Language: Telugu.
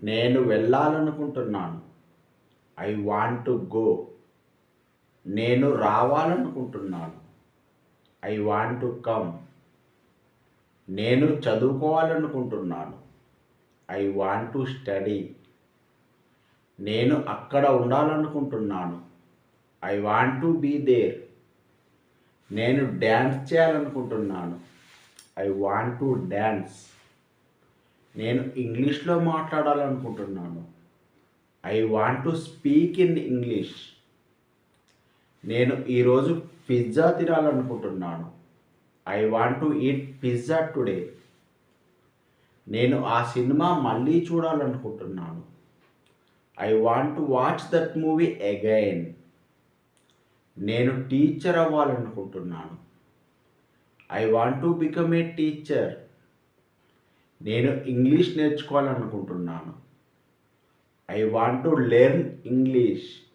నేను వెళ్ళాలనుకుంటున్నాను. I want to go. నేను రావాలనుకుంటున్నాను. I want to come. నేను చదువుకోవాలనుకుంటున్నాను. I want to study. నేను అక్కడ ఉండాలనుకుంటున్నాను. I want to be there. నేను డ్యాన్స్ చేయాలనుకుంటున్నాను. I want to dance. నేను ఇంగ్లీష్లో మాట్లాడాలనుకుంటున్నాను. I want to speak in English. నేను ఈరోజు పిజ్జా తినాలనుకుంటున్నాను. I want to eat pizza today. నేను ఆ సినిమా మళ్ళీ చూడాలనుకుంటున్నాను. I want to watch that movie again. నేను టీచర్ అవ్వాలనుకుంటున్నాను. I want to become a teacher. నేను ఇంగ్లీష్ నేర్చుకోవాలనుకుంటున్నాను. I want to learn English.